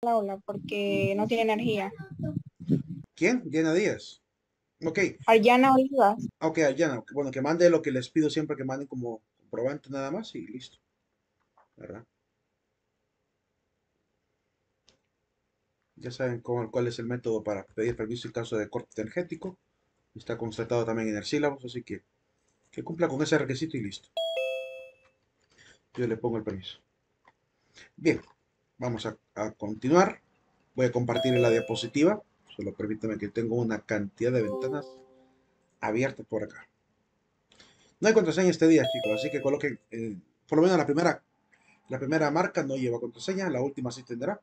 la ola porque no tiene energía. ¿Quién? Diana Díaz. Ok, Ariana Olivas. ok, Diana. Bueno, que mande lo que les pido siempre que manden como comprobante nada más y listo, ¿verdad? Ya saben cuál es el método para pedir permiso en caso de corte energético. Está constatado también en el sílabo, así que cumpla con ese requisito y listo. Yo le pongo el permiso. Bien, vamos a continuar. Voy a compartir la diapositiva. Solo permítame que tengo una cantidad de ventanas abiertas por acá. No hay contraseña este día, chicos, así que coloquen, por lo menos la primera marca no lleva contraseña, la última sí tendrá.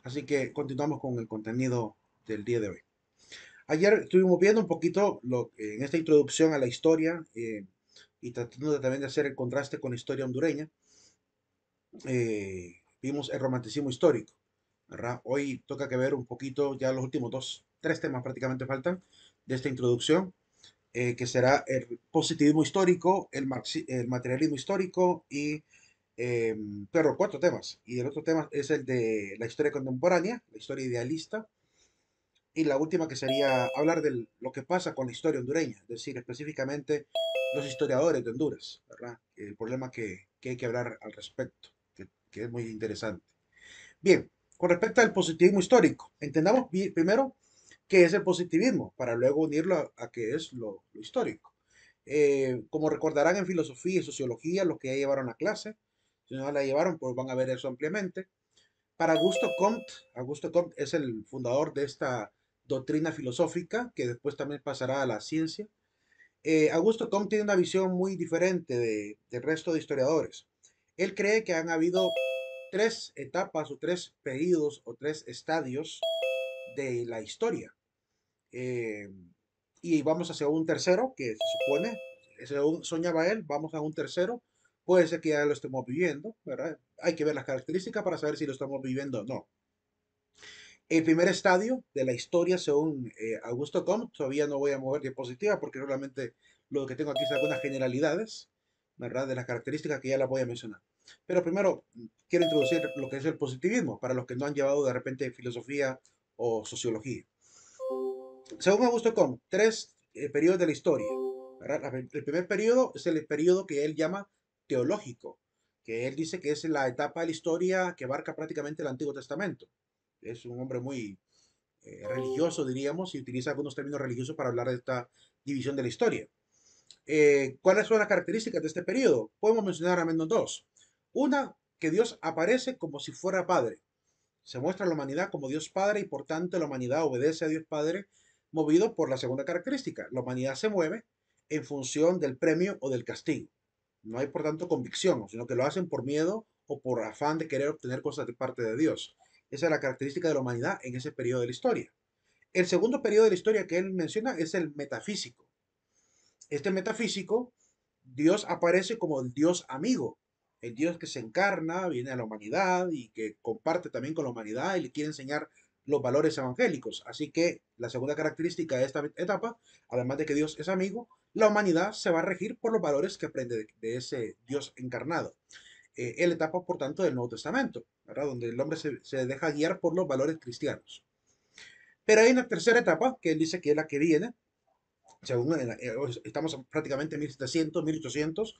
Así que continuamos con el contenido del día de hoy. Ayer estuvimos viendo un poquito en esta introducción a la historia y tratando también de hacer el contraste con la historia hondureña. Vimos el romanticismo histórico, ¿verdad? Hoy toca que ver un poquito, ya los últimos tres temas prácticamente faltan de esta introducción, que será el positivismo histórico, el materialismo histórico eh, pero cuatro temas. Y el otro tema es el de la historia contemporánea, la historia idealista, y la última que sería hablar de lo que pasa con la historia hondureña, es decir, específicamente los historiadores de Honduras, ¿verdad? El problema que hay que hablar al respecto, que es muy interesante. Bien, con respecto al positivismo histórico, entendamos primero qué es el positivismo, para luego unirlo a qué es lo histórico. Como recordarán en filosofía y sociología, los que ya llevaron la clase, si no la llevaron, pues van a ver eso ampliamente. Para Augusto Comte es el fundador de esta doctrina filosófica que después también pasará a la ciencia. Augusto Comte tiene una visión muy diferente del resto de historiadores. Él cree que han habido tres etapas o tres periodos o tres estadios de la historia. Eh, y vamos hacia un tercero, que se supone, según soñaba él, vamos a un tercero. Puede ser que ya lo estemos viviendo, ¿verdad? Hay que ver las características para saber si lo estamos viviendo o no. El primer estadio de la historia, según Augusto Comte, todavía no voy a mover diapositiva porque realmente lo que tengo aquí es algunas generalidades, ¿verdad? De las características que ya las voy a mencionar. Pero primero quiero introducir lo que es el positivismo para los que no han llevado de repente filosofía o sociología. Según Augusto Comte, tres periodos de la historia, ¿verdad? El primer periodo es el periodo que él llama teológico, que él dice que es la etapa de la historia que abarca prácticamente el Antiguo Testamento. Es un hombre muy religioso, diríamos, y utiliza algunos términos religiosos para hablar de esta división de la historia. ¿Cuáles son las características de este periodo? Podemos mencionar al menos dos. Una, que Dios aparece como si fuera Padre. Se muestra a la humanidad como Dios Padre y por tanto la humanidad obedece a Dios Padre movido por la segunda característica. La humanidad se mueve en función del premio o del castigo. No hay por tanto convicción, sino que lo hacen por miedo o por afán de querer obtener cosas de parte de Dios. Esa es la característica de la humanidad en ese periodo de la historia. El segundo periodo de la historia que él menciona es el metafísico. Este metafísico, Dios aparece como el Dios amigo, el Dios que se encarna, viene a la humanidad y que comparte también con la humanidad y le quiere enseñar los valores evangélicos. Así que la segunda característica de esta etapa, además de que Dios es amigo, la humanidad se va a regir por los valores que aprende de ese Dios encarnado. Es la etapa, por tanto, del Nuevo Testamento, ¿verdad? Donde el hombre se deja guiar por los valores cristianos. Pero hay una tercera etapa que él dice que es la que viene, según estamos prácticamente en 1700, 1800,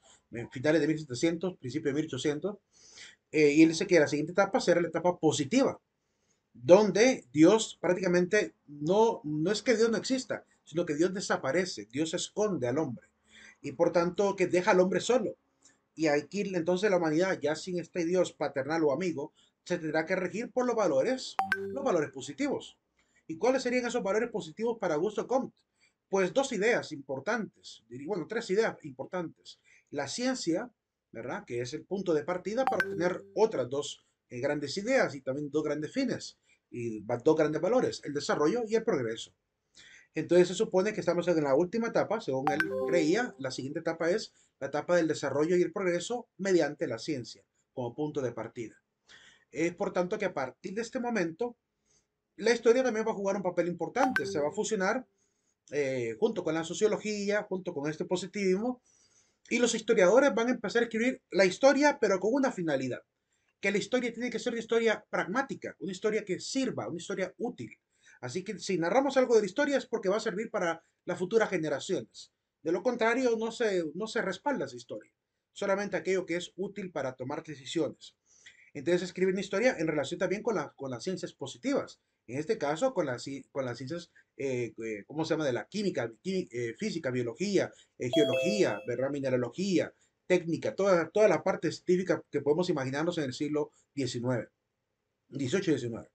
finales de 1700, principios de 1800, y él dice que la siguiente etapa será la etapa positiva, donde Dios prácticamente no es que Dios no exista, sino que Dios desaparece, Dios esconde al hombre, y por tanto que deja al hombre solo. Y aquí entonces la humanidad, ya sin este Dios paternal o amigo, se tendrá que regir por los valores positivos. ¿Y cuáles serían esos valores positivos para Augusto Comte? Pues dos ideas importantes, bueno, tres ideas importantes. La ciencia, ¿verdad? Que es el punto de partida para obtener otras dos grandes ideas y también dos grandes fines y dos grandes valores, el desarrollo y el progreso. Entonces se supone que estamos en la última etapa, según él creía, la siguiente etapa es la etapa del desarrollo y el progreso mediante la ciencia como punto de partida. Es por tanto que a partir de este momento, la historia también va a jugar un papel importante, se va a fusionar junto con la sociología, junto con este positivismo, y los historiadores van a empezar a escribir la historia, pero con una finalidad. que la historia tiene que ser una historia pragmática, una historia que sirva, una historia útil. Así que si narramos algo de la historia es porque va a servir para las futuras generaciones. De lo contrario, no se respalda esa historia. Solamente aquello que es útil para tomar decisiones. Entonces escribe una historia en relación también con las ciencias positivas. En este caso, con las ciencias, ¿cómo se llama? De la química, física, biología, geología, ¿verdad? Mineralogía, técnica, toda la parte científica que podemos imaginarnos en el siglo XIX, XVIII y XIX.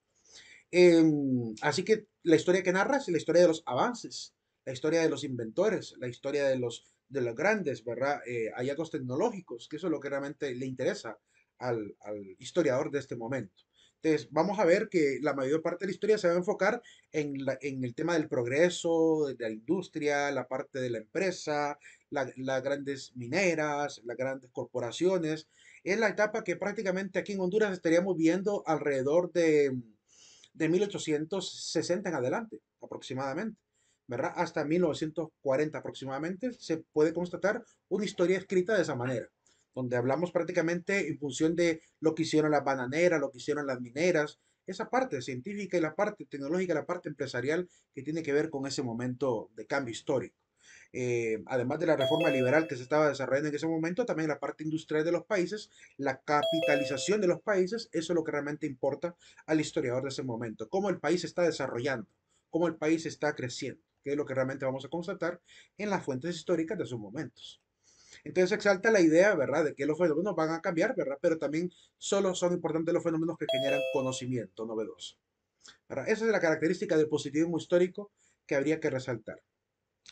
Así que la historia que narra es la historia de los avances, la historia de los inventores, la historia de los grandes, ¿verdad? Hallazgos tecnológicos, que eso es lo que realmente le interesa al historiador de este momento. Entonces, vamos a ver que la mayor parte de la historia se va a enfocar en el tema del progreso, de la industria, la parte de la empresa, las grandes mineras, las grandes corporaciones. Es la etapa que prácticamente aquí en Honduras estaríamos viendo alrededor de 1860 en adelante, aproximadamente, ¿verdad? Hasta 1940 aproximadamente se puede constatar una historia escrita de esa manera, donde hablamos prácticamente en función de lo que hicieron las bananeras, lo que hicieron las mineras, esa parte científica y la parte tecnológica, la parte empresarial que tiene que ver con ese momento de cambio histórico. Además de la reforma liberal que se estaba desarrollando en ese momento, también la parte industrial de los países, la capitalización de los países, eso es lo que realmente importa al historiador de ese momento, cómo el país se está desarrollando, cómo el país está creciendo, que es lo que realmente vamos a constatar en las fuentes históricas de esos momentos. Entonces exalta la idea, ¿verdad?, de que los fenómenos van a cambiar, ¿verdad?, pero también solo son importantes los fenómenos que generan conocimiento novedoso, ¿verdad? Esa es la característica del positivismo histórico que habría que resaltar.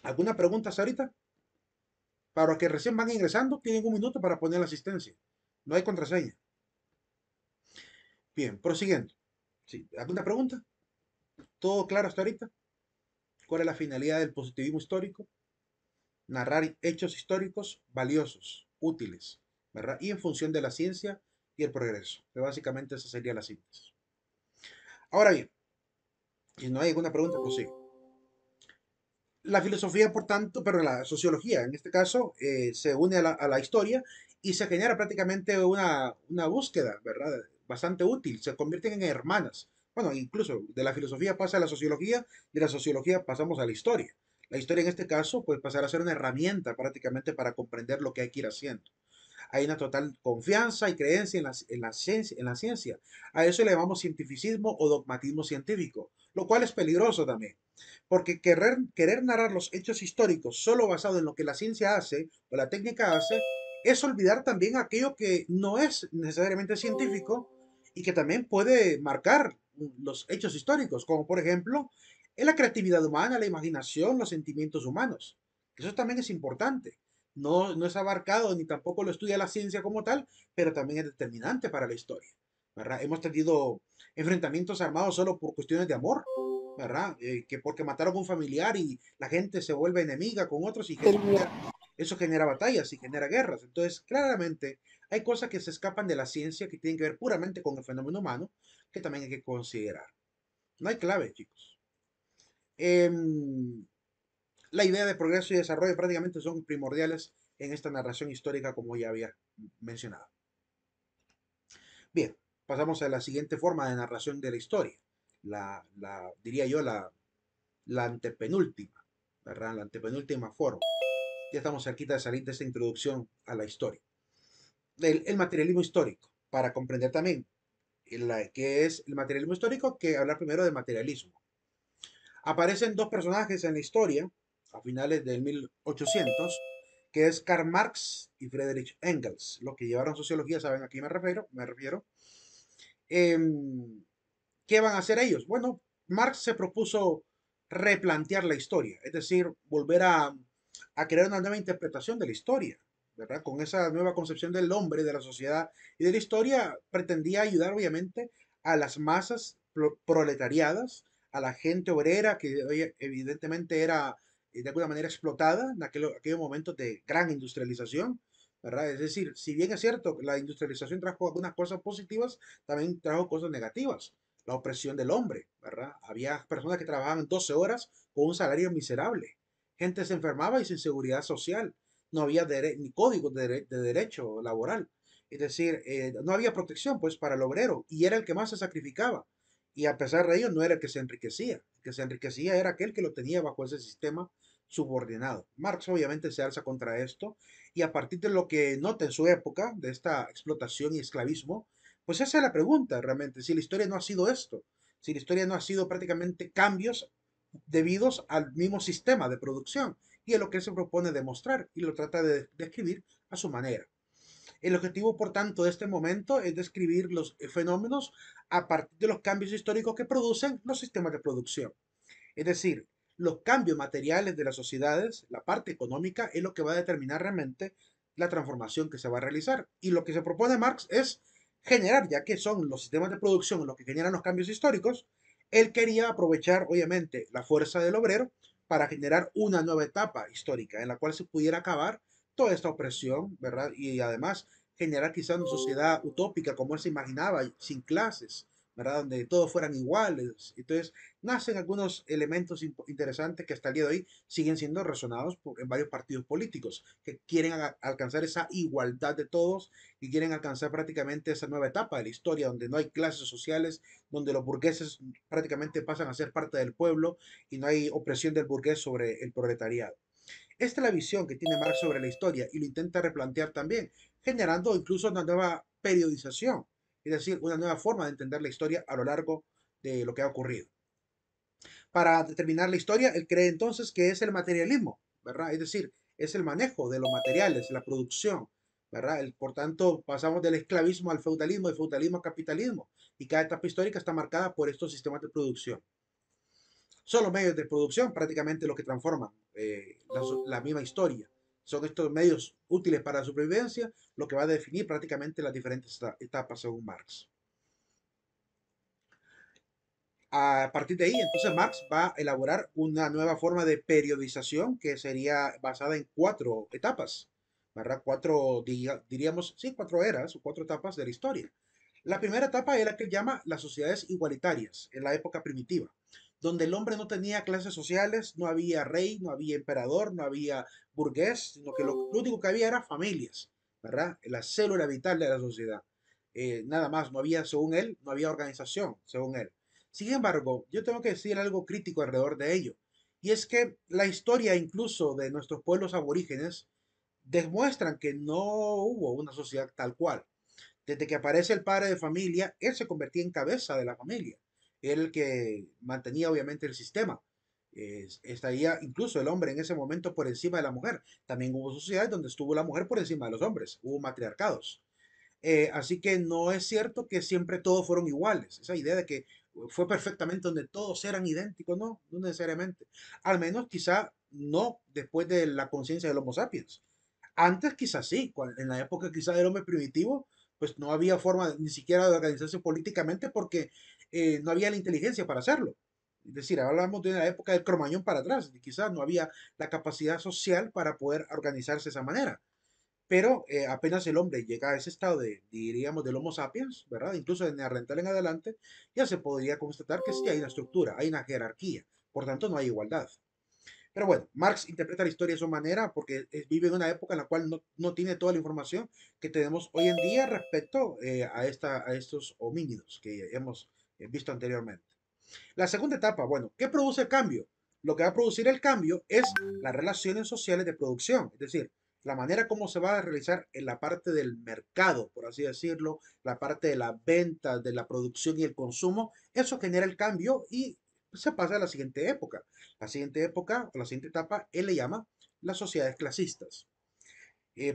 ¿Alguna pregunta hasta ahorita? Para los que recién van ingresando, tienen un minuto para poner la asistencia. No hay contraseña. Bien, prosiguiendo. Sí, ¿alguna pregunta? ¿Todo claro hasta ahorita? ¿Cuál es la finalidad del positivismo histórico? Narrar hechos históricos valiosos, útiles, ¿verdad? Y en función de la ciencia y el progreso. Que básicamente esa sería la síntesis. Ahora bien, si no hay alguna pregunta, prosigo. La filosofía, por tanto, pero la sociología, en este caso, se une a la historia y se genera prácticamente una búsqueda, ¿verdad? Bastante útil. Se convierten en hermanas. Bueno, incluso de la filosofía pasa a la sociología, de la sociología pasamos a la historia. La historia en este caso puede pasar a ser una herramienta prácticamente para comprender lo que hay que ir haciendo. Hay una total confianza y creencia en la ciencia. A eso le llamamos cientificismo o dogmatismo científico, lo cual es peligroso también, porque querer narrar los hechos históricos solo basado en lo que la ciencia hace o la técnica hace, es olvidar también aquello que no es necesariamente científico y que también puede marcar los hechos históricos, como por ejemplo en la creatividad humana, la imaginación, los sentimientos humanos. Eso también es importante. No es abarcado ni tampoco lo estudia la ciencia como tal, pero también es determinante para la historia, ¿verdad? Hemos tenido enfrentamientos armados solo por cuestiones de amor, ¿verdad? Que porque mataron a un familiar y la gente se vuelve enemiga con otros y eso genera batallas y genera guerras. Entonces, claramente, hay cosas que se escapan de la ciencia que tienen que ver puramente con el fenómeno humano que también hay que considerar. No hay clave, chicos. Em, la idea de progreso y desarrollo prácticamente son primordiales en esta narración histórica, como ya había mencionado. Bien, pasamos a la siguiente forma de narración de la historia. Diría yo, la antepenúltima, ¿verdad? La antepenúltima forma. Ya estamos cerquita de salir de esta introducción a la historia. El materialismo histórico, para comprender también qué es el materialismo histórico, que hablar primero de materialismo. Aparecen dos personajes en la historia, a finales del 1800, que es Karl Marx y Friedrich Engels. Los que llevaron sociología saben a quién me refiero. Em, ¿Qué van a hacer ellos? Bueno, Marx se propuso replantear la historia, es decir, volver a crear una nueva interpretación de la historia, ¿verdad? Con esa nueva concepción del hombre, de la sociedad y de la historia, pretendía ayudar obviamente a las masas proletariadas, a la gente obrera que evidentemente era de alguna manera explotada en aquellos momentos de gran industrialización, ¿verdad? Es decir, si bien es cierto, la industrialización trajo algunas cosas positivas, también trajo cosas negativas. La opresión del hombre, ¿verdad? Había personas que trabajaban 12 horas con un salario miserable. Gente se enfermaba y sin seguridad social. No había ni código de derecho laboral. Es decir, no había protección pues para el obrero y era el que más se sacrificaba. Y a pesar de ello no era el que se enriquecía. El que se enriquecía era aquel que lo tenía bajo ese sistema subordinado. Marx obviamente se alza contra esto y a partir de lo que nota en su época, de esta explotación y esclavismo, pues esa es la pregunta realmente, si la historia no ha sido esto, si la historia no ha sido prácticamente cambios debidos al mismo sistema de producción y es lo que él se propone demostrar y lo trata de describir a su manera. El objetivo, por tanto, de este momento es describir los fenómenos a partir de los cambios históricos que producen los sistemas de producción. Es decir, los cambios materiales de las sociedades, la parte económica, es lo que va a determinar realmente la transformación que se va a realizar. Y lo que se propone Marx es generar, ya que son los sistemas de producción los que generan los cambios históricos, él quería aprovechar, obviamente, la fuerza del obrero para generar una nueva etapa histórica en la cual se pudiera acabar toda esta opresión, ¿verdad? Y además generar quizás una sociedad utópica como él se imaginaba, sin clases, ¿verdad? Donde todos fueran iguales. Entonces, nacen algunos elementos interesantes que hasta el día de hoy siguen siendo resonados en varios partidos políticos que quieren alcanzar esa igualdad de todos y quieren alcanzar prácticamente esa nueva etapa de la historia donde no hay clases sociales, donde los burgueses prácticamente pasan a ser parte del pueblo y no hay opresión del burgués sobre el proletariado. Esta es la visión que tiene Marx sobre la historia y lo intenta replantear también, generando incluso una nueva periodización, es decir, una nueva forma de entender la historia a lo largo de lo que ha ocurrido. Para determinar la historia, él cree entonces que es el materialismo, ¿verdad? Es decir, es el manejo de los materiales, la producción, ¿verdad? Por tanto, pasamos del esclavismo al feudalismo, del feudalismo al capitalismo, y cada etapa histórica está marcada por estos sistemas de producción. Son los medios de producción prácticamente los que transforman la misma historia. Son estos medios útiles para la supervivencia lo que va a definir prácticamente las diferentes etapas según Marx. A partir de ahí, entonces Marx va a elaborar una nueva forma de periodización que sería basada en cuatro etapas, ¿verdad? Diríamos, sí, cuatro eras o cuatro etapas de la historia. La primera etapa es la que él llama las sociedades igualitarias, en la época primitiva, donde el hombre no tenía clases sociales, no había rey, no había emperador, no había burgués, sino que lo único que había era familias, ¿verdad? La célula vital de la sociedad. Nada más, no había, según él, no había organización, según él. Sin embargo, yo tengo que decir algo crítico alrededor de ello, y es que la historia incluso de nuestros pueblos aborígenes demuestran que no hubo una sociedad tal cual. Desde que aparece el padre de familia, él se convertía en cabeza de la familia. Era el que mantenía obviamente el sistema. Estaría incluso el hombre en ese momento por encima de la mujer. También hubo sociedades donde estuvo la mujer por encima de los hombres. Hubo matriarcados. Así que no es cierto que siempre todos fueron iguales. Esa idea de que fue perfectamente donde todos eran idénticos, no, no necesariamente. Al menos quizá no después de la conciencia del Homo sapiens. Antes quizás sí, en la época quizá del hombre primitivo, pues no había forma ni siquiera de organizarse políticamente porque no había la inteligencia para hacerlo. Es decir, hablamos de una época del Cromañón para atrás, y quizás no había la capacidad social para poder organizarse de esa manera. Pero apenas el hombre llega a ese estado de, diríamos, del Homo sapiens, ¿verdad? Incluso de Neandertal en adelante, ya se podría constatar que sí hay una estructura, hay una jerarquía, por tanto no hay igualdad. Pero bueno, Marx interpreta la historia de su manera porque vive en una época en la cual no tiene toda la información que tenemos hoy en día respecto a estos homínidos que hemos visto anteriormente. La segunda etapa, bueno, ¿qué produce el cambio? Lo que va a producir el cambio es las relaciones sociales de producción, es decir, la manera como se va a realizar en la parte del mercado, por así decirlo, la parte de la venta, de la producción y el consumo, eso genera el cambio y se pasa a la siguiente época. La siguiente época, o la siguiente etapa, él le llama las sociedades clasistas.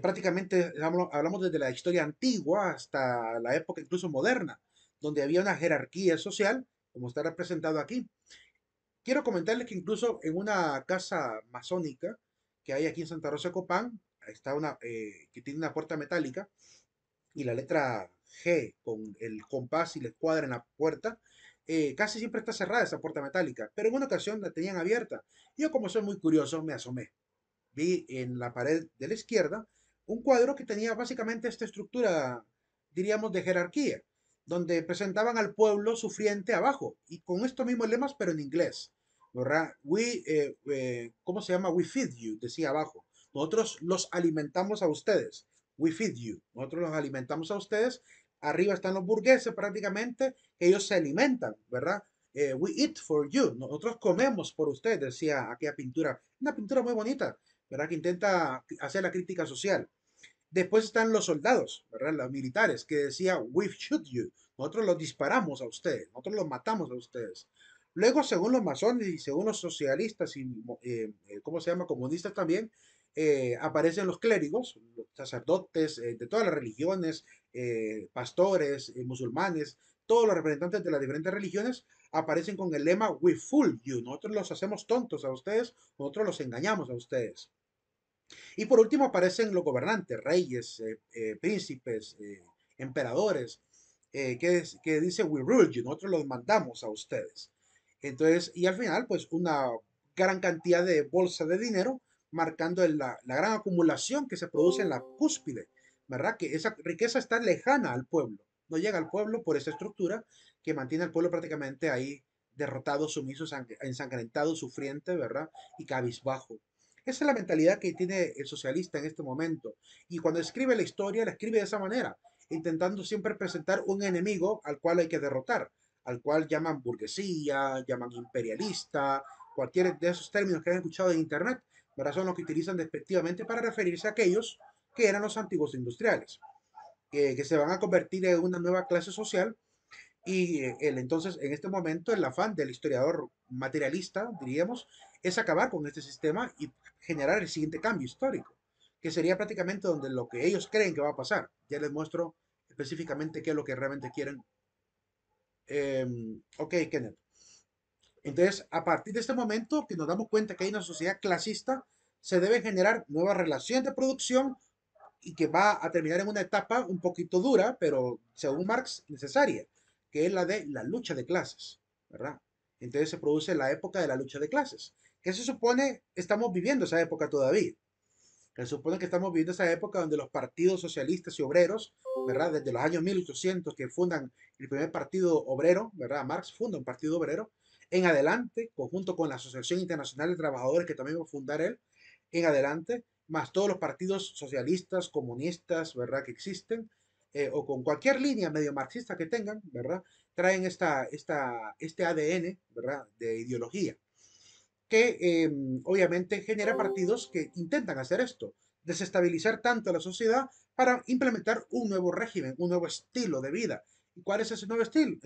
Prácticamente hablamos desde la historia antigua hasta la época incluso moderna, donde había una jerarquía social, como está representado aquí. Quiero comentarles que incluso en una casa masónica que hay aquí en Santa Rosa de Copán, está una que tiene una puerta metálica y la letra G con el compás y la escuadra en la puerta, casi siempre está cerrada esa puerta metálica, pero en una ocasión la tenían abierta. Yo como soy muy curioso me asomé. Vi en la pared de la izquierda un cuadro que tenía básicamente esta estructura, diríamos, de jerarquía, donde presentaban al pueblo sufriente abajo, y con estos mismos lemas, pero en inglés, ¿verdad? ¿Cómo se llama? We feed you, decía abajo. Nosotros los alimentamos a ustedes. we feed you. Nosotros los alimentamos a ustedes. Arriba están los burgueses prácticamente, ellos se alimentan, ¿verdad? We eat for you. Nosotros comemos por usted, decía aquella pintura. Una pintura muy bonita, ¿verdad? Que intenta hacer la crítica social. Después están los soldados, ¿verdad? Los militares, que decía, we shoot you. Nosotros los disparamos a ustedes, nosotros los matamos a ustedes. Luego, según los masones y según los socialistas y, ¿cómo se llama? Comunistas también, aparecen los clérigos, los sacerdotes de todas las religiones, pastores, musulmanes, todos los representantes de las diferentes religiones aparecen con el lema We fool you. Nosotros los hacemos tontos a ustedes, nosotros los engañamos a ustedes. Y por último aparecen los gobernantes, reyes, príncipes, emperadores, que dice we rule you, nosotros los mandamos a ustedes. Entonces, y al final, pues una gran cantidad de bolsa de dinero, marcando la gran acumulación que se produce en la cúspide, ¿verdad? Que esa riqueza está lejana al pueblo, no llega al pueblo por esa estructura que mantiene al pueblo prácticamente ahí derrotado, sumiso, ensangrentado, sufriente, ¿verdad? Y cabizbajo. Esa es la mentalidad que tiene el socialista en este momento. Y cuando escribe la historia, la escribe de esa manera, intentando siempre presentar un enemigo al cual hay que derrotar, al cual llaman burguesía, llaman imperialista, cualquier de esos términos que han escuchado en Internet, ¿verdad? Son los que utilizan despectivamente para referirse a aquellos que eran los antiguos industriales, que se van a convertir en una nueva clase social y entonces, en este momento, el afán del historiador materialista, diríamos, es acabar con este sistema y generar el siguiente cambio histórico, que sería prácticamente donde lo que ellos creen que va a pasar. Ya les muestro específicamente qué es lo que realmente quieren. Ok, Kenneth. Entonces, a partir de este momento que nos damos cuenta que hay una sociedad clasista, se deben generar nuevas relaciones de producción y que va a terminar en una etapa un poquito dura, pero según Marx necesaria, que es la de la lucha de clases, ¿verdad? Entonces se produce la época de la lucha de clases, que se supone estamos viviendo esa época todavía. Se supone que estamos viviendo esa época donde los partidos socialistas y obreros, ¿verdad? Desde los años 1800 que fundan el primer partido obrero, ¿verdad? Marx funda un partido obrero, en adelante, conjunto con la Asociación Internacional de Trabajadores, que también va a fundar él, en adelante, más todos los partidos socialistas, comunistas, ¿verdad? Que existen, o con cualquier línea medio marxista que tengan, ¿verdad? Traen este ADN, ¿verdad? De ideología que obviamente genera partidos que intentan hacer esto, desestabilizar tanto a la sociedad para implementar un nuevo régimen, un nuevo estilo de vida. ¿Y cuál es ese nuevo estilo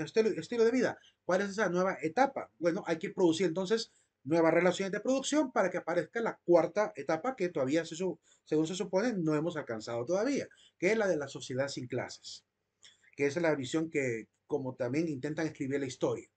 de vida? ¿Cuál es esa nueva etapa? Bueno, hay que producir entonces nuevas relaciones de producción para que aparezca la cuarta etapa que todavía, según se supone, no hemos alcanzado todavía, que es la de la sociedad sin clases, que es la visión que, como también intentan escribir la historia.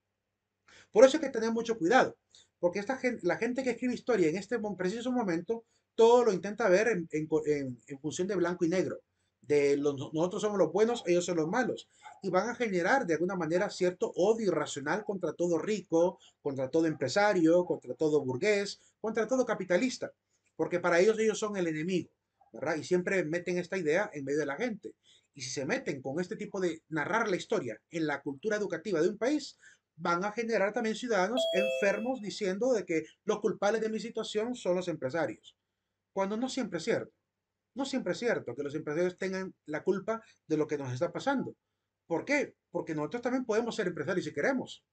Por eso hay que tener mucho cuidado, porque la gente que escribe historia en este preciso momento, todo lo intenta ver en función de blanco y negro. Nosotros somos los buenos, ellos son los malos. Y van a generar de alguna manera cierto odio irracional contra todo rico, contra todo empresario, contra todo burgués, contra todo capitalista. Porque para ellos son el enemigo, ¿verdad? Y siempre meten esta idea en medio de la gente. Y si se meten con este tipo de narrar la historia en la cultura educativa de un país, van a generar también ciudadanos enfermos diciendo de que los culpables de mi situación son los empresarios, cuando no siempre es cierto. No siempre es cierto que los empresarios tengan la culpa de lo que nos está pasando. ¿Por qué? Porque nosotros también podemos ser empresarios si queremos.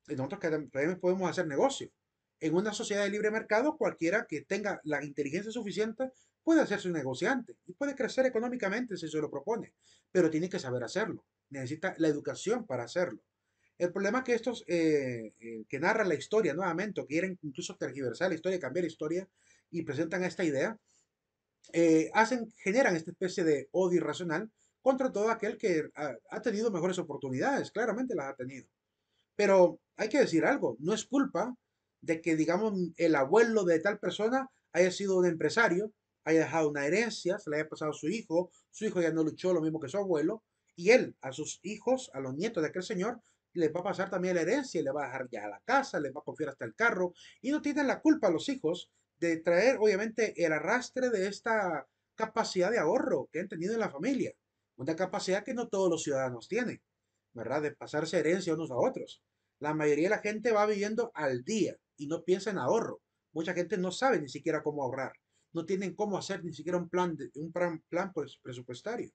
Y nosotros también podemos hacer negocio. En una sociedad de libre mercado, cualquiera que tenga la inteligencia suficiente puede hacerse un negociante y puede crecer económicamente si se lo propone, pero tiene que saber hacerlo. Necesita la educación para hacerlo. El problema es que estos que narran la historia nuevamente, o quieren incluso tergiversar la historia, cambiar la historia y presentan esta idea, generan esta especie de odio irracional contra todo aquel que ha tenido mejores oportunidades, claramente las ha tenido. Pero hay que decir algo, no es culpa de que, digamos, el abuelo de tal persona haya sido un empresario, haya dejado una herencia, se le haya pasado a su hijo ya no luchó lo mismo que su abuelo, y él a sus hijos, a los nietos de aquel señor, les va a pasar también la herencia, le va a dejar ya la casa, les va a confiar hasta el carro, y no tienen la culpa los hijos de traer, obviamente, el arrastre de esta capacidad de ahorro que han tenido en la familia, una capacidad que no todos los ciudadanos tienen, ¿verdad? De pasarse herencia unos a otros. La mayoría de la gente va viviendo al día y no piensa en ahorro. Mucha gente no sabe ni siquiera cómo ahorrar. no tienen cómo hacer ni siquiera un plan pues, presupuestario.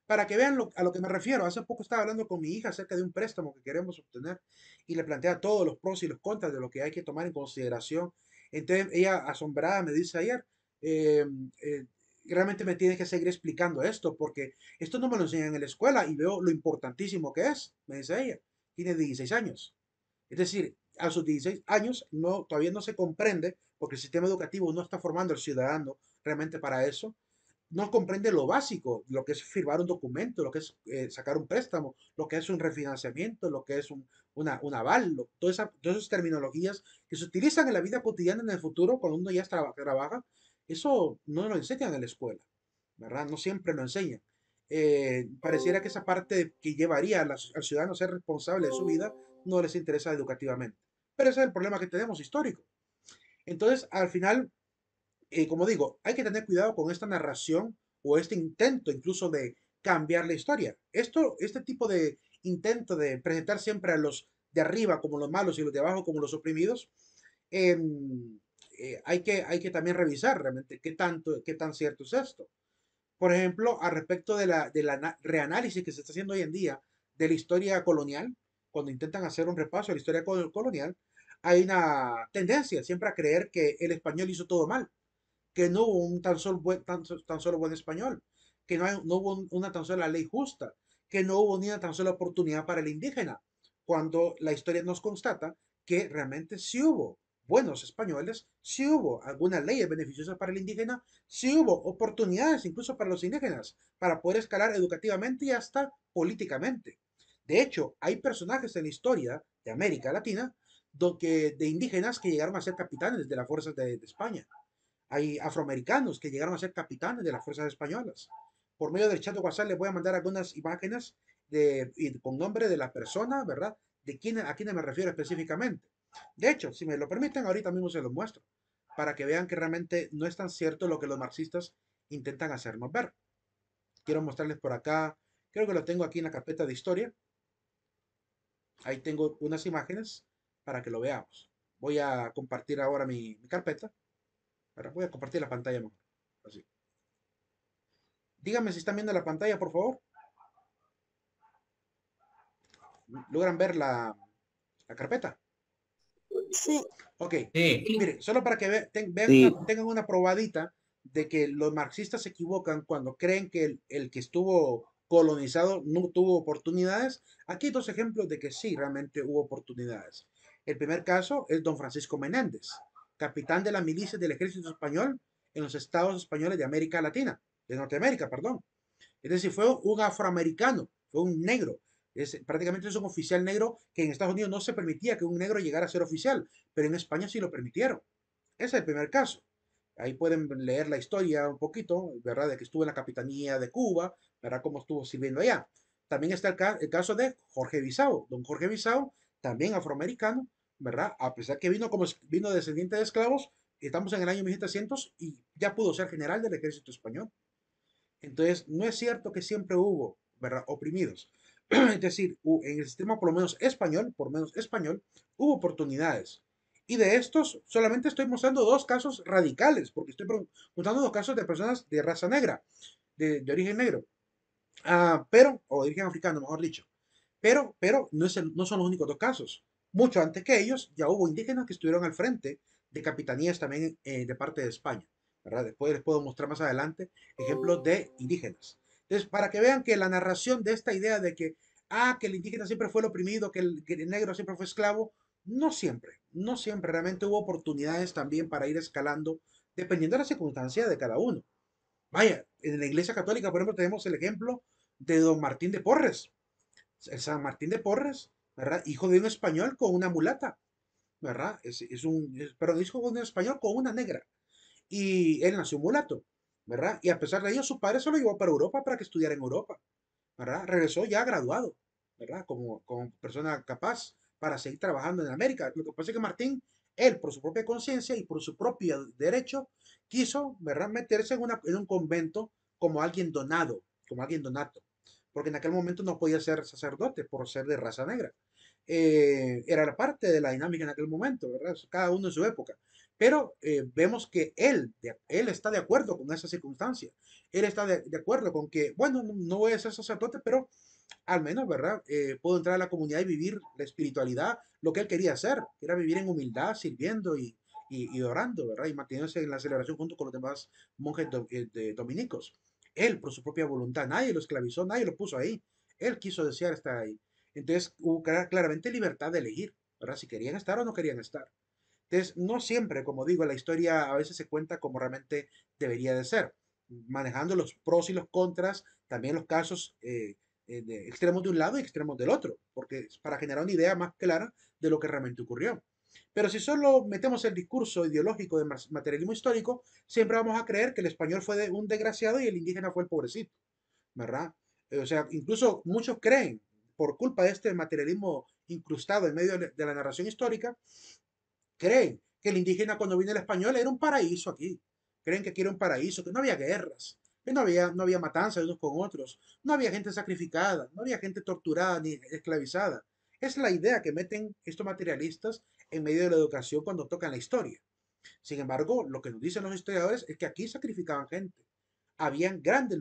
Para que vean a lo que me refiero, hace poco estaba hablando con mi hija acerca de un préstamo que queremos obtener y le plantea todos los pros y los contras de lo que hay que tomar en consideración. Entonces ella asombrada me dice ayer, eh, eh, realmente me tienes que seguir explicando esto porque esto no me lo enseñan en la escuela y veo lo importantísimo que es, me dice ella. Tiene 16 años. Es decir, a sus 16 años no, todavía no se comprende porque el sistema educativo no está formando al ciudadano realmente para eso, no comprende lo básico, lo que es firmar un documento, lo que es sacar un préstamo, lo que es un refinanciamiento, lo que es un aval, todas esas terminologías que se utilizan en la vida cotidiana en el futuro cuando uno ya trabaja, eso no lo enseñan en la escuela, ¿verdad? No siempre lo enseñan. Pareciera que esa parte que llevaría al ciudadano a ser responsable de su vida no les interesa educativamente. Pero ese es el problema que tenemos histórico. Entonces, al final, como digo, hay que tener cuidado con esta narración o este intento incluso de cambiar la historia. Este tipo de intento de presentar siempre a los de arriba como los malos y los de abajo como los oprimidos, eh, hay que también revisar realmente qué tan cierto es esto. Por ejemplo, al respecto de la reanálisis que se está haciendo hoy en día de la historia colonial, cuando intentan hacer un repaso de la historia colonial, hay una tendencia siempre a creer que el español hizo todo mal, que no hubo un tan solo buen español, que no hubo una tan sola ley justa, que no hubo ni una tan sola oportunidad para el indígena, cuando la historia nos constata que realmente sí hubo buenos españoles, sí hubo algunas leyes beneficiosas para el indígena, sí hubo oportunidades incluso para los indígenas, para poder escalar educativamente y hasta políticamente. De hecho, hay personajes en la historia de América Latina de indígenas que llegaron a ser capitanes de las fuerzas de España. Hay afroamericanos que llegaron a ser capitanes de las fuerzas españolas. Por medio del chat de WhatsApp les voy a mandar algunas imágenes con nombre de la persona, ¿verdad? A quién me refiero específicamente. De hecho, si me lo permiten, ahorita mismo se los muestro, para que vean que realmente no es tan cierto lo que los marxistas intentan hacernos ver. Quiero mostrarles por acá, creo que lo tengo aquí en la carpeta de historia. Ahí tengo unas imágenes para que lo veamos. Voy a compartir ahora mi carpeta. Ahora voy a compartir la pantalla mejor. Así. Díganme si están viendo la pantalla, por favor. ¿Logran ver la carpeta? Sí, Ok. Sí, Mire, solo para que sí, tengan una probadita de que los marxistas se equivocan cuando creen que el que estuvo colonizado no tuvo oportunidades. Aquí hay dos ejemplos de que sí, realmente hubo oportunidades. El primer caso es don Francisco Menéndez, capitán de la milicia del ejército español en los estados españoles de América Latina, de Norteamérica, perdón. Es decir, fue un afroamericano, fue un negro. Prácticamente es un oficial negro que en Estados Unidos no se permitía que un negro llegara a ser oficial, pero en España sí lo permitieron. Ese es el primer caso. Ahí pueden leer la historia un poquito, ¿verdad? De que estuvo en la capitanía de Cuba, ¿verdad? Cómo estuvo sirviendo allá. También está el caso de Jorge Bissau. Don Jorge Bissau, también afroamericano, ¿verdad? A pesar que vino descendiente de esclavos, estamos en el año 1700 y ya pudo ser general del ejército español. Entonces, no es cierto que siempre hubo, ¿verdad?, oprimidos. Es decir, en el sistema por lo menos español, hubo oportunidades. Y de estos solamente estoy mostrando dos casos radicales, porque estoy mostrando dos casos de personas de raza negra, de origen negro, o de origen africano, mejor dicho. Pero no son los únicos dos casos. Mucho antes que ellos, ya hubo indígenas que estuvieron al frente de capitanías también de parte de España, ¿verdad? Después les puedo mostrar más adelante ejemplos de indígenas. Entonces, para que vean que la narración de esta idea de que el indígena siempre fue el oprimido, que el negro siempre fue esclavo, no siempre, realmente hubo oportunidades también para ir escalando, dependiendo de la circunstancia de cada uno. Vaya, en la Iglesia Católica, por ejemplo, tenemos el ejemplo de don Martín de Porres, el San Martín de Porres, ¿verdad? Hijo de un español con una mulata, ¿verdad? Perdón, hijo de un español con una negra. Y él nació mulato, ¿verdad? Y a pesar de ello, su padre se lo llevó para Europa para que estudiara en Europa, ¿verdad? Regresó ya graduado, ¿verdad? Como persona capaz para seguir trabajando en América. Lo que pasa es que Martín, él, por su propia conciencia y por su propio derecho, quiso, ¿verdad?, meterse en un convento como alguien donado, como alguien donato, porque en aquel momento no podía ser sacerdote por ser de raza negra. Era parte de la dinámica en aquel momento, ¿verdad? Cada uno en su época. Pero vemos que él está de acuerdo con esa circunstancia. Él está de acuerdo con que, bueno, no voy a ser sacerdote, pero al menos, ¿verdad? Puedo entrar a la comunidad y vivir la espiritualidad, lo que él quería hacer, que era vivir en humildad, sirviendo y orando, ¿verdad? Y manteniéndose en la celebración junto con los demás monjes dominicos. Él, por su propia voluntad, nadie lo esclavizó, nadie lo puso ahí. Él quiso desear estar ahí. Entonces hubo claramente libertad de elegir, ¿verdad? Si querían estar o no querían estar. Entonces, no siempre, como digo, la historia a veces se cuenta como realmente debería de ser, manejando los pros y los contras, también los casos de extremos de un lado y extremos del otro, porque es para generar una idea más clara de lo que realmente ocurrió. Pero si solo metemos el discurso ideológico de materialismo histórico, siempre vamos a creer que el español fue un desgraciado y el indígena fue el pobrecito, ¿verdad? O sea, incluso muchos creen, por culpa de este materialismo incrustado en medio de la narración histórica, creen que el indígena cuando vino el español era un paraíso aquí. Creen que aquí era un paraíso, que no había guerras, que no había matanzas de unos con otros, no había gente sacrificada, no había gente torturada ni esclavizada. Es la idea que meten estos materialistas en medio de la educación cuando tocan la historia. Sin embargo, lo que nos dicen los historiadores es que aquí sacrificaban gente. Habían grandes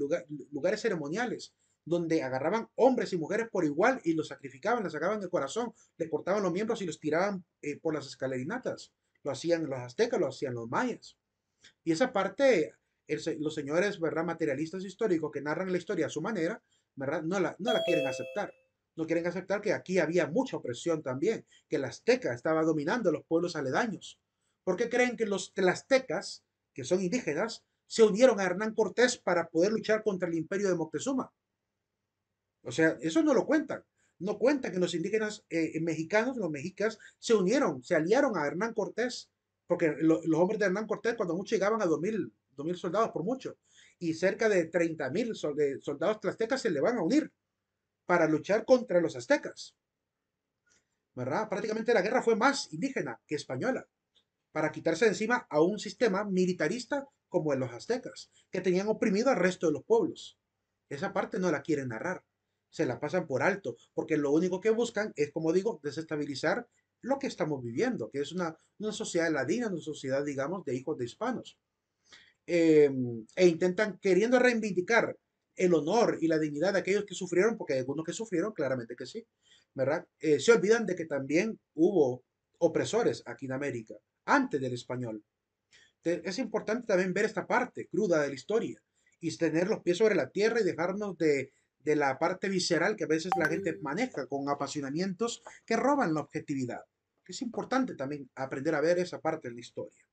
lugares ceremoniales donde agarraban hombres y mujeres por igual y los sacrificaban, les sacaban el corazón, les cortaban los miembros y los tiraban por las escalerinatas. Lo hacían los aztecas, lo hacían los mayas. Y esa parte, los señores, ¿verdad?, materialistas históricos que narran la historia a su manera, ¿verdad?, no la quieren aceptar. No quieren aceptar que aquí había mucha opresión también, que la azteca estaba dominando los pueblos aledaños. Porque creen que los tlaxtecas, que son indígenas, se unieron a Hernán Cortés para poder luchar contra el imperio de Moctezuma. O sea, eso no lo cuentan. No cuentan que los indígenas mexicanos, los mexicas, se unieron, se aliaron a Hernán Cortés, porque los hombres de Hernán Cortés cuando mucho llegaban a 2.000 soldados por mucho, y cerca de 30.000 soldados tlaxtecas se le van a unir para luchar contra los aztecas, ¿verdad? Prácticamente la guerra fue más indígena que española, para quitarse de encima a un sistema militarista como en los aztecas, que tenían oprimido al resto de los pueblos. Esa parte no la quieren narrar, se la pasan por alto, porque lo único que buscan es, como digo, desestabilizar lo que estamos viviendo, que es una sociedad ladina, una sociedad, digamos, de hijos de hispanos. eh, e intentan, queriendo reivindicar el honor y la dignidad de aquellos que sufrieron, porque hay algunos que sufrieron, claramente que sí, ¿verdad? Se olvidan de que también hubo opresores aquí en América, antes del español. Es importante también ver esta parte cruda de la historia y tener los pies sobre la tierra y dejarnos de la parte visceral que a veces la gente maneja con apasionamientos que roban la objetividad. Es importante también aprender a ver esa parte de la historia.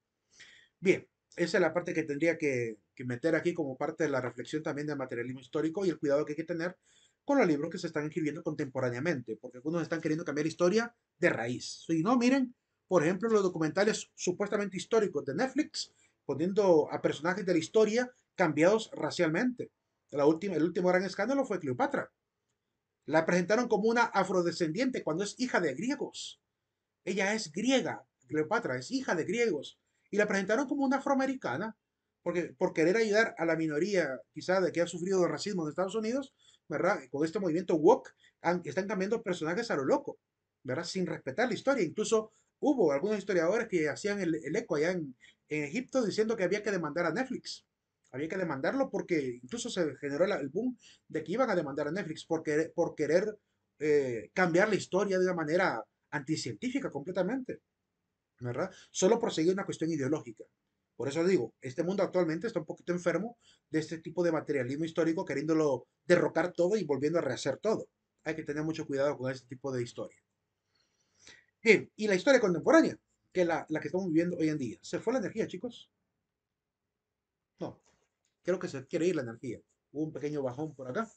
Bien, esa es la parte que tendría que meter aquí como parte de la reflexión también del materialismo histórico y el cuidado que hay que tener con los libros que se están escribiendo contemporáneamente, porque algunos están queriendo cambiar historia de raíz. Si no, miren, por ejemplo, los documentales supuestamente históricos de Netflix, poniendo a personajes de la historia cambiados racialmente. El último gran escándalo fue Cleopatra. La presentaron como una afrodescendiente cuando es hija de griegos. Ella es griega, Cleopatra es hija de griegos, y la presentaron como una afroamericana, porque por querer ayudar a la minoría, quizá de que ha sufrido de racismo en Estados Unidos, ¿verdad? Con este movimiento woke, están cambiando personajes a lo loco, ¿verdad? Sin respetar la historia. Incluso hubo algunos historiadores que hacían el eco allá en Egipto diciendo que había que demandar a Netflix. Había que demandarlo porque incluso se generó el boom de que iban a demandar a Netflix por querer cambiar la historia de una manera anticientífica completamente, ¿verdad? Solo por seguir una cuestión ideológica. Por eso digo, este mundo actualmente está un poquito enfermo de este tipo de materialismo histórico, queriéndolo derrocar todo y volviendo a rehacer todo. Hay que tener mucho cuidado con este tipo de historia. Bien, y la historia contemporánea, que es la que estamos viviendo hoy en día. ¿Se fue la energía, chicos? No, creo que se quiere ir la energía. Hubo un pequeño bajón por acá.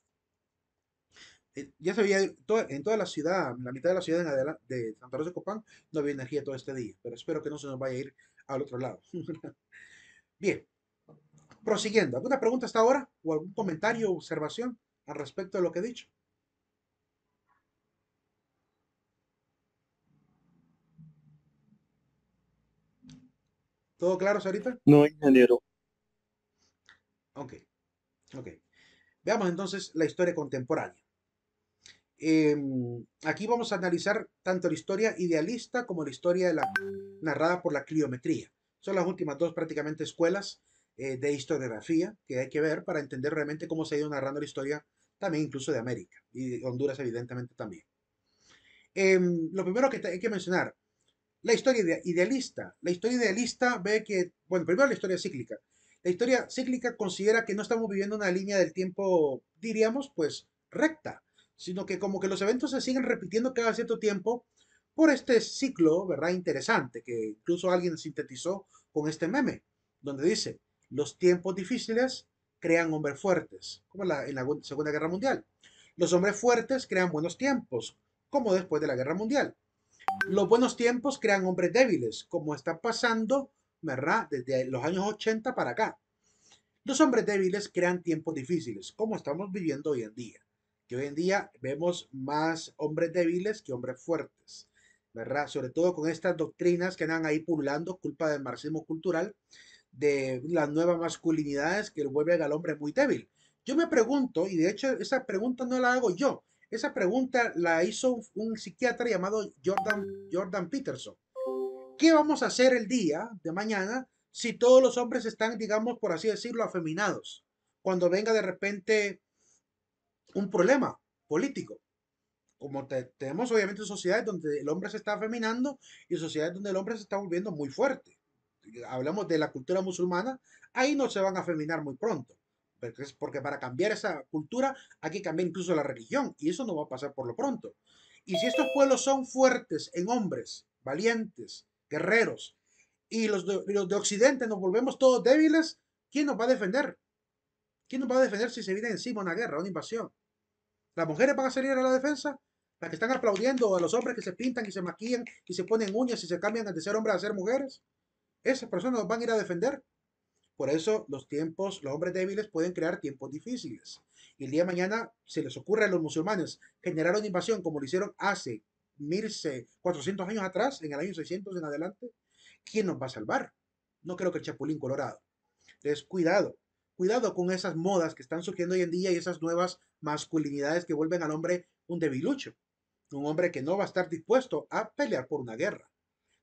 Ya se veía en toda la ciudad, la mitad de la ciudad en adelante, de Santa Rosa de Copán, no había energía todo este día, pero espero que no se nos vaya a ir al otro lado. Bien, prosiguiendo, ¿alguna pregunta hasta ahora? ¿O algún comentario o observación al respecto de lo que he dicho? ¿Todo claro, Sarita? No, ingeniero. Ok, ok. Veamos entonces la historia contemporánea. Aquí vamos a analizar tanto la historia idealista como la historia narrada por la cliometría. Son las últimas dos prácticamente escuelas de historiografía que hay que ver para entender realmente cómo se ha ido narrando la historia también incluso de América y de Honduras evidentemente también. Lo primero que hay que mencionar, la historia idealista. La historia idealista ve que, bueno, primero la historia cíclica. La historia cíclica considera que no estamos viviendo una línea del tiempo, diríamos, pues recta, sino que como que los eventos se siguen repitiendo cada cierto tiempo por este ciclo, ¿verdad? Interesante, que incluso alguien sintetizó con este meme, donde dice, los tiempos difíciles crean hombres fuertes, como en la Segunda Guerra Mundial. Los hombres fuertes crean buenos tiempos, como después de la Guerra Mundial. Los buenos tiempos crean hombres débiles, como está pasando, ¿verdad? Desde los años 80 para acá. Los hombres débiles crean tiempos difíciles, como estamos viviendo hoy en día. Que hoy en día vemos más hombres débiles que hombres fuertes, ¿verdad? Sobre todo con estas doctrinas que andan ahí pululando, culpa del marxismo cultural, de las nuevas masculinidades que vuelven al hombre muy débil. Yo me pregunto, y de hecho esa pregunta no la hago yo, esa pregunta la hizo un psiquiatra llamado Jordan Peterson. ¿Qué vamos a hacer el día de mañana si todos los hombres están, digamos, por así decirlo, afeminados? Cuando venga de repente un problema político. Como tenemos obviamente sociedades donde el hombre se está afeminando y sociedades donde el hombre se está volviendo muy fuerte. Hablamos de la cultura musulmana, ahí no se van a afeminar muy pronto. Porque para cambiar esa cultura hay que cambiar incluso la religión y eso no va a pasar por lo pronto. Y si estos pueblos son fuertes en hombres, valientes, guerreros, y los de Occidente nos volvemos todos débiles, ¿quién nos va a defender? ¿Quién nos va a defender si se viene encima una guerra, una invasión? ¿Las mujeres van a salir a la defensa? ¿Las que están aplaudiendo a los hombres que se pintan y se maquillan y se ponen uñas y se cambian de ser hombres a ser mujeres? Esas personas nos van a ir a defender. Por eso los hombres débiles pueden crear tiempos difíciles. Y el día de mañana se les ocurre a los musulmanes generar una invasión como lo hicieron hace 1400 años atrás, en el año 600 en adelante. ¿Quién nos va a salvar? No creo que el Chapulín Colorado. Entonces, cuidado, cuidado con esas modas que están surgiendo hoy en día y esas nuevas masculinidades que vuelven al hombre un debilucho, un hombre que no va a estar dispuesto a pelear por una guerra,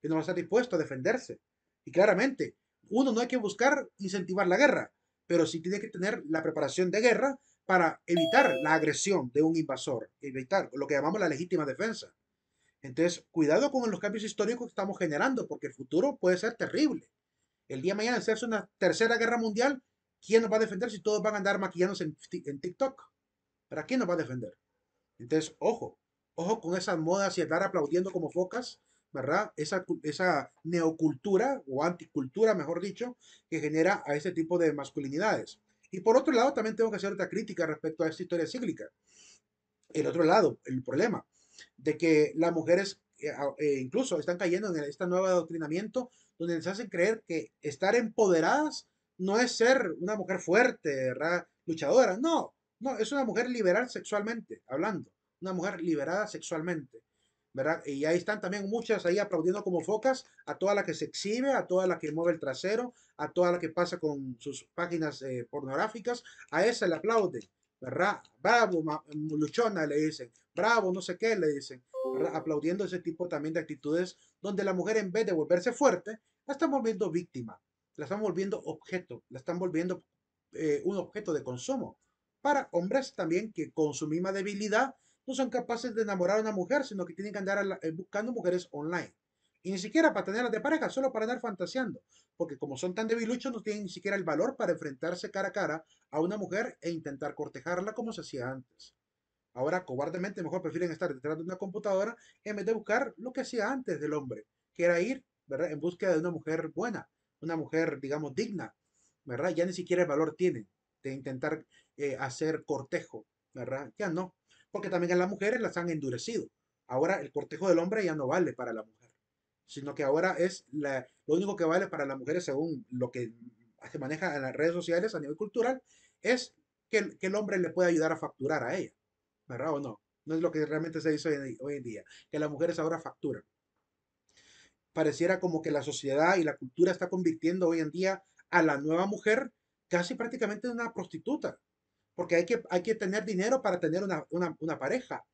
que no va a estar dispuesto a defenderse. Y claramente, uno no hay que buscar incentivar la guerra, pero sí tiene que tener la preparación de guerra para evitar la agresión de un invasor, evitar lo que llamamos la legítima defensa. Entonces, cuidado con los cambios históricos que estamos generando, porque el futuro puede ser terrible. El día de mañana, si hace una tercera guerra mundial, ¿quién nos va a defender si todos van a andar maquillándose en TikTok? ¿Para quién nos va a defender? Entonces, ojo, ojo con esas modas y andar aplaudiendo como focas, ¿verdad? Esa neocultura o anticultura, mejor dicho, que genera a ese tipo de masculinidades. Y por otro lado, también tengo que hacer otra crítica respecto a esta historia cíclica. El otro lado, el problema de que las mujeres incluso están cayendo en este nuevo adoctrinamiento donde les hacen creer que estar empoderadas no es ser una mujer fuerte, ¿verdad? Luchadora, no, no, es una mujer liberal sexualmente, hablando, una mujer liberada sexualmente, ¿verdad? Y ahí están también muchas ahí aplaudiendo como focas a toda la que se exhibe, a toda la que mueve el trasero, a toda la que pasa con sus páginas pornográficas, a esa le aplauden, ¿verdad? Bravo, luchona, le dicen, bravo, no sé qué, le dicen, ¿verdad? Aplaudiendo ese tipo también de actitudes donde la mujer en vez de volverse fuerte, la están volviendo víctima, la están volviendo objeto, la están volviendo un objeto de consumo para hombres también que con su misma debilidad no son capaces de enamorar a una mujer, sino que tienen que andar buscando mujeres online. Y ni siquiera para tenerlas de pareja, solo para andar fantaseando. Porque como son tan debiluchos, no tienen ni siquiera el valor para enfrentarse cara a cara a una mujer e intentar cortejarla como se hacía antes. Ahora, cobardemente, mejor prefieren estar detrás de una computadora en vez de buscar lo que hacía antes del hombre, que era ir, ¿verdad?, en búsqueda de una mujer buena, una mujer, digamos, digna, ¿verdad? Ya ni siquiera el valor tienen de intentar hacer cortejo, ¿verdad? Ya no, porque también a las mujeres las han endurecido. Ahora el cortejo del hombre ya no vale para la mujer, sino que ahora lo único que vale para las mujeres, según lo que se maneja en las redes sociales a nivel cultural, es que el hombre le pueda ayudar a facturar a ella. ¿Verdad o no? No es lo que realmente se dice hoy en día, que las mujeres ahora facturan. Pareciera como que la sociedad y la cultura está convirtiendo hoy en día a la nueva mujer casi prácticamente en una prostituta, porque hay que tener dinero para tener una pareja.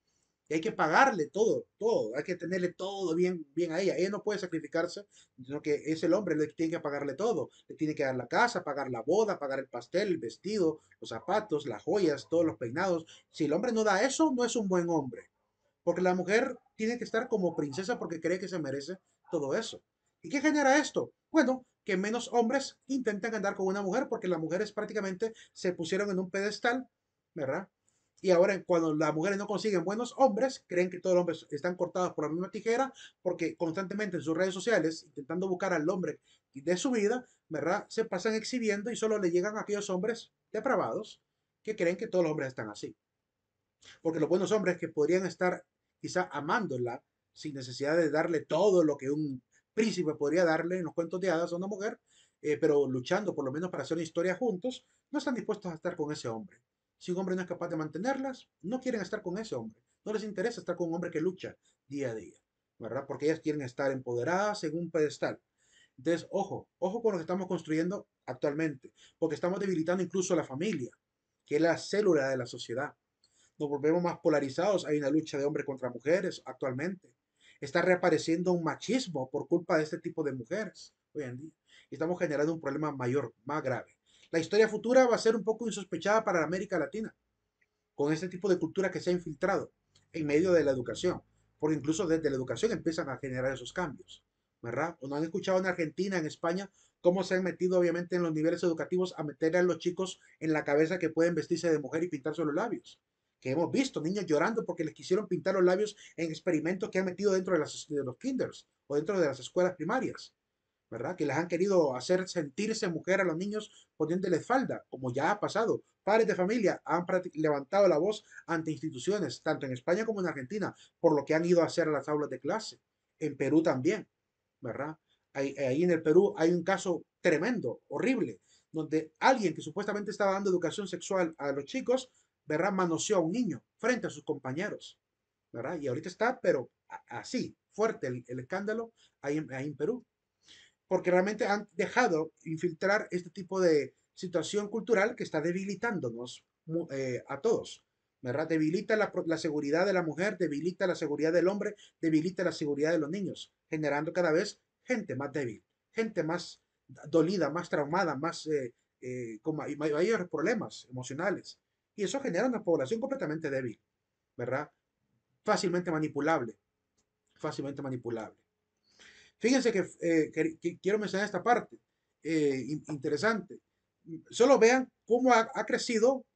Y hay que pagarle todo, todo, hay que tenerle todo bien, bien a ella. Ella no puede sacrificarse, sino que es el hombre el que tiene que pagarle todo. Le tiene que dar la casa, pagar la boda, pagar el pastel, el vestido, los zapatos, las joyas, todos los peinados. Si el hombre no da eso, no es un buen hombre. Porque la mujer tiene que estar como princesa porque cree que se merece todo eso. ¿Y qué genera esto? Bueno, que menos hombres intentan andar con una mujer porque las mujeres prácticamente se pusieron en un pedestal, ¿verdad? Y ahora cuando las mujeres no consiguen buenos hombres, creen que todos los hombres están cortados por la misma tijera porque constantemente en sus redes sociales, intentando buscar al hombre de su vida, ¿verdad? Se pasan exhibiendo y solo le llegan a aquellos hombres depravados que creen que todos los hombres están así. Porque los buenos hombres que podrían estar quizá amándola sin necesidad de darle todo lo que un príncipe podría darle en los cuentos de hadas a una mujer, pero luchando por lo menos para hacer una historia juntos, no están dispuestos a estar con ese hombre. Si un hombre no es capaz de mantenerlas, no quieren estar con ese hombre. No les interesa estar con un hombre que lucha día a día, ¿verdad? Porque ellas quieren estar empoderadas en un pedestal. Entonces, ojo, ojo con lo que estamos construyendo actualmente, porque estamos debilitando incluso la familia, que es la célula de la sociedad. Nos volvemos más polarizados. Hay una lucha de hombres contra mujeres actualmente. Está reapareciendo un machismo por culpa de este tipo de mujeres hoy en día. Y estamos generando un problema mayor, más grave. La historia futura va a ser un poco insospechada para la América Latina, con este tipo de cultura que se ha infiltrado en medio de la educación. Porque incluso desde la educación empiezan a generar esos cambios. ¿Verdad? ¿O no han escuchado en Argentina, en España, cómo se han metido obviamente en los niveles educativos a meter a los chicos en la cabeza que pueden vestirse de mujer y pintarse los labios? Que hemos visto niños llorando porque les quisieron pintar los labios en experimentos que han metido dentro de los kinders o dentro de las escuelas primarias. ¿Verdad? Que les han querido hacer sentirse mujer a los niños poniéndoles falda, como ya ha pasado. Padres de familia han levantado la voz ante instituciones, tanto en España como en Argentina, por lo que han ido a hacer a las aulas de clase. En Perú también, ¿verdad? Ahí en el Perú hay un caso tremendo, horrible, donde alguien que supuestamente estaba dando educación sexual a los chicos, ¿verdad? Manoseó a un niño frente a sus compañeros, ¿verdad? Y ahorita está, pero así, fuerte el escándalo ahí en Perú porque realmente han dejado infiltrar este tipo de situación cultural que está debilitándonos a todos. ¿Verdad? Debilita la seguridad de la mujer, debilita la seguridad del hombre, debilita la seguridad de los niños, generando cada vez gente más débil, gente más dolida, más traumada, más con mayores problemas emocionales. Y eso genera una población completamente débil, ¿verdad? Fácilmente manipulable, fácilmente manipulable. Fíjense que quiero mencionar esta parte interesante. Solo vean cómo ha crecido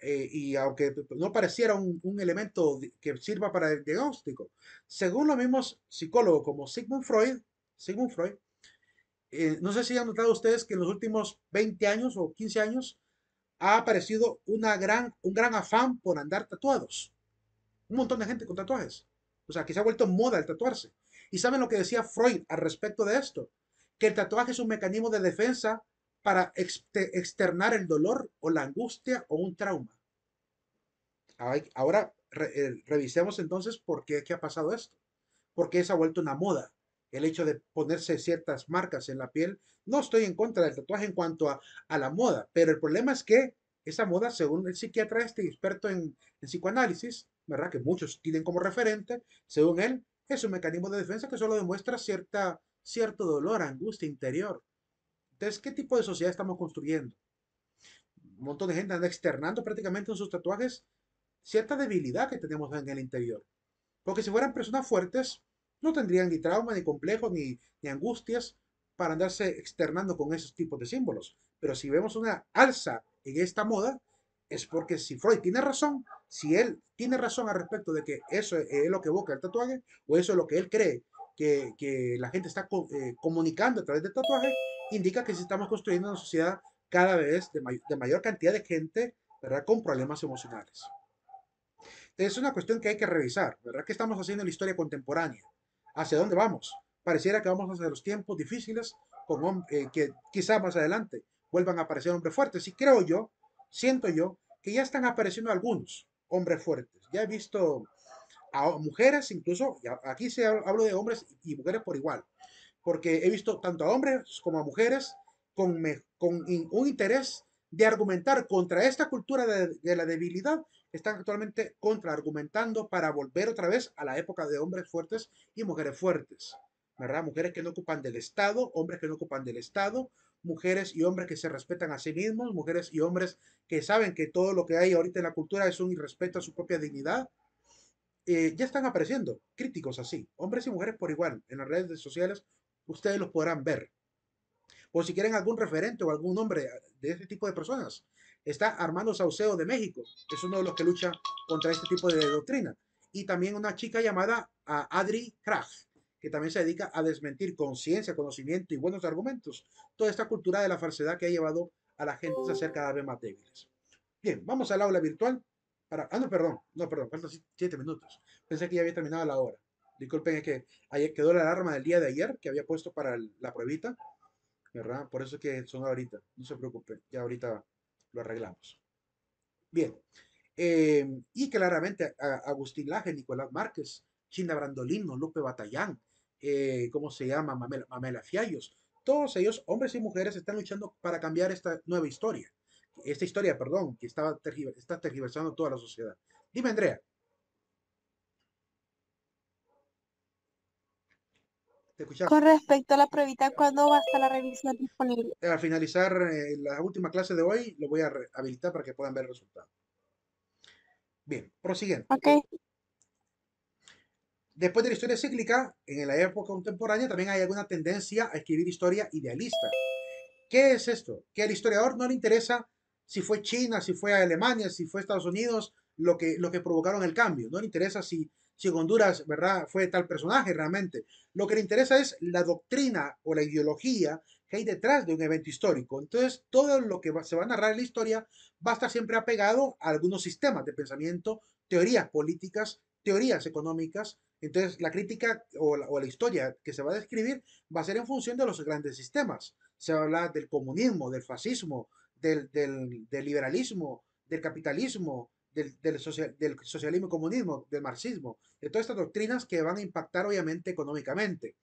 y aunque no pareciera un elemento que sirva para el diagnóstico, según los mismos psicólogos como Sigmund Freud, no sé si han notado ustedes que en los últimos 20 años o 15 años ha aparecido un gran afán por andar tatuados. Un montón de gente con tatuajes. O sea, que se ha vuelto moda el tatuarse. ¿Y saben lo que decía Freud al respecto de esto? Que el tatuaje es un mecanismo de defensa para externar el dolor o la angustia o un trauma. Ahora revisemos entonces por qué, qué ha pasado esto. ¿Por qué se ha vuelto una moda? El hecho de ponerse ciertas marcas en la piel. No estoy en contra del tatuaje en cuanto a la moda, pero el problema es que esa moda, según el psiquiatra este experto en psicoanálisis, ¿verdad? Que muchos tienen como referente, según él, es un mecanismo de defensa que solo demuestra cierto dolor, angustia interior. Entonces, ¿qué tipo de sociedad estamos construyendo? Un montón de gente anda externando prácticamente en sus tatuajes cierta debilidad que tenemos en el interior. Porque si fueran personas fuertes, no tendrían ni trauma, ni complejos, ni angustias para andarse externando con esos tipos de símbolos. Pero si vemos una alza en esta moda, es porque si Freud tiene razón, si él tiene razón al respecto de que eso es lo que evoca el tatuaje, o eso es lo que él cree que la gente está comunicando a través del tatuaje, indica que si estamos construyendo una sociedad cada vez de mayor cantidad de gente, ¿verdad? Con problemas emocionales. Es una cuestión que hay que revisar, ¿verdad? ¿Qué estamos haciendo en la historia contemporánea? ¿Hacia dónde vamos? Pareciera que vamos hacia los tiempos difíciles, que quizá más adelante vuelvan a aparecer hombres fuertes. Y creo yo, siento yo, que ya están apareciendo algunos hombres fuertes. Ya he visto a mujeres, incluso, aquí se hablo de hombres y mujeres por igual, porque he visto tanto a hombres como a mujeres con un interés de argumentar contra esta cultura de la debilidad están actualmente contraargumentando para volver otra vez a la época de hombres fuertes y mujeres fuertes, ¿verdad? Mujeres que no ocupan del Estado, hombres que no ocupan del Estado, mujeres y hombres que se respetan a sí mismos, mujeres y hombres que saben que todo lo que hay ahorita en la cultura es un irrespeto a su propia dignidad. Ya están apareciendo críticos así, hombres y mujeres por igual, en las redes sociales, ustedes los podrán ver. O si quieren algún referente o algún nombre de este tipo de personas, está Armando Saucedo de México, que es uno de los que lucha contra este tipo de doctrina. Y también una chica llamada Adri Krag, que también se dedica a desmentir con ciencia, conocimiento y buenos argumentos toda esta cultura de la falsedad que ha llevado a la gente a ser cada vez más débiles. Bien, vamos al aula virtual. No, perdón, no, perdón, faltan 7 minutos. Pensé que ya había terminado la hora. Disculpen, es que ayer quedó la alarma del día de ayer que había puesto para la pruebita, ¿verdad? Por eso es que son ahorita. No se preocupen, ya ahorita lo arreglamos. Bien. Y claramente Agustín Laje, Nicolás Márquez, China Brandolino, Lupe Batallán, ¿cómo se llama? Mamela Fiallos. Todos ellos, hombres y mujeres, están luchando para cambiar esta nueva historia. Esta historia, perdón, que está tergiversando toda la sociedad. Dime, Andrea, ¿te Con escuchamos? respecto a la pruebita, ¿cuándo va a estar la revisión disponible? Al finalizar la última clase de hoy, lo voy a habilitar para que puedan ver el resultado. Bien, prosiguiendo. Ok, Después de la historia cíclica, en la época contemporánea también hay alguna tendencia a escribir historia idealista. ¿Qué es esto? Que al historiador no le interesa si fue China, si fue Alemania, si fue Estados Unidos lo que provocaron el cambio. No le interesa si en Honduras, ¿verdad?, fue tal personaje realmente. Lo que le interesa es la doctrina o la ideología que hay detrás de un evento histórico. Entonces, todo lo que se va a narrar en la historia va a estar siempre apegado a algunos sistemas de pensamiento, teorías políticas, teorías económicas. Entonces, la crítica o la historia que se va a describir va a ser en función de los grandes sistemas. Se va a hablar del comunismo, del fascismo, del liberalismo, del capitalismo, del socialismo y comunismo, del marxismo, de todas estas doctrinas que van a impactar obviamente económicamente.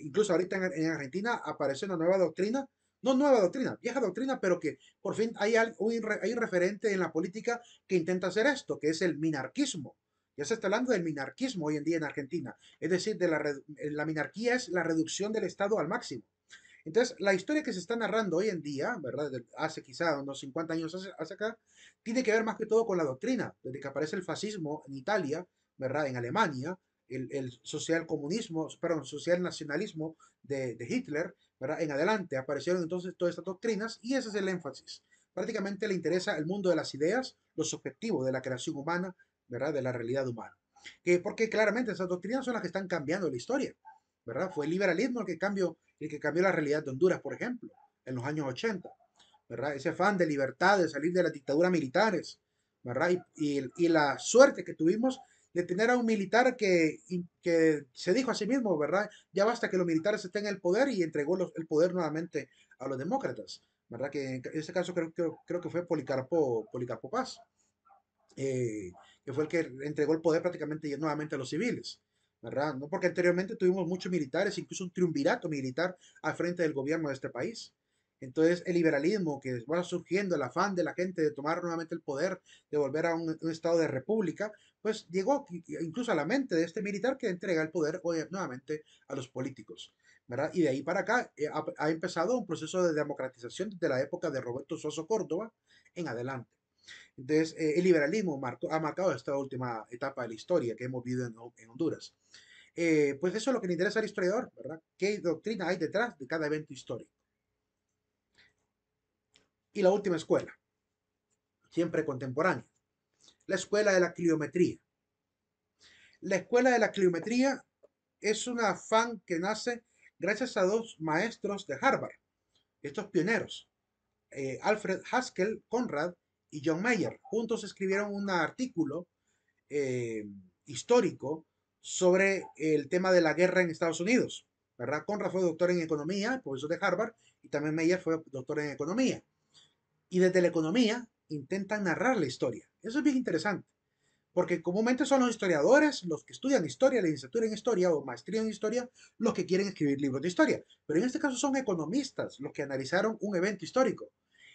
Incluso ahorita en Argentina aparece una nueva doctrina, no nueva doctrina, vieja doctrina, pero que por fin hay un referente en la política que intenta hacer esto, que es el minarquismo. Ya se está hablando del minarquismo hoy en día en Argentina. Es decir, la minarquía es la reducción del Estado al máximo. Entonces, la historia que se está narrando hoy en día, ¿verdad? Hace quizá unos 50 años hacia acá, tiene que ver más que todo con la doctrina. Desde que aparece el fascismo en Italia, ¿verdad? En Alemania, el social comunismo, perdón, social nacionalismo de Hitler, ¿verdad? En adelante aparecieron entonces todas estas doctrinas y ese es el énfasis. Prácticamente le interesa el mundo de las ideas, lo subjetivo de la creación humana, ¿verdad? De la realidad humana. Porque claramente esas doctrinas son las que están cambiando la historia, ¿verdad? Fue el liberalismo el que cambió la realidad de Honduras, por ejemplo, en los años 80, ¿verdad? Ese afán de libertad, de salir de las dictaduras militares, ¿verdad? Y la suerte que tuvimos de tener a un militar que se dijo a sí mismo, ¿verdad? Ya basta que los militares estén en el poder y entregó el poder nuevamente a los demócratas, ¿verdad? Que en ese caso creo que fue Policarpo Paz, eh, que fue el que entregó el poder prácticamente nuevamente a los civiles, ¿verdad? No porque anteriormente tuvimos muchos militares, incluso un triunvirato militar al frente del gobierno de este país. Entonces, el liberalismo que va surgiendo, el afán de la gente de tomar nuevamente el poder, de volver a un estado de república, pues llegó incluso a la mente de este militar que entrega el poder nuevamente a los políticos, ¿verdad? Y de ahí para acá ha empezado un proceso de democratización desde la época de Roberto Soso Córdoba en adelante. Entonces, el liberalismo ha marcado esta última etapa de la historia que hemos vivido en Honduras. Pues eso es lo que le interesa al historiador, ¿verdad? ¿Qué doctrina hay detrás de cada evento histórico? Y la última escuela, siempre contemporánea, la escuela de la cliometría. La escuela de la cliometría es un afán que nace gracias a dos maestros de Harvard, estos pioneros, Alfred Haskell Conrad y John Mayer. Juntos escribieron un artículo eh, histórico sobre el tema de la guerra en Estados Unidos, ¿verdad? Conrad fue doctor en economía, profesor de Harvard, y también Meyer fue doctor en economía. Y desde la economía intentan narrar la historia. Eso es bien interesante, porque comúnmente son los historiadores, los que estudian historia, licenciatura en historia o maestría en historia, los que quieren escribir libros de historia. Pero en este caso son economistas los que analizaron un evento histórico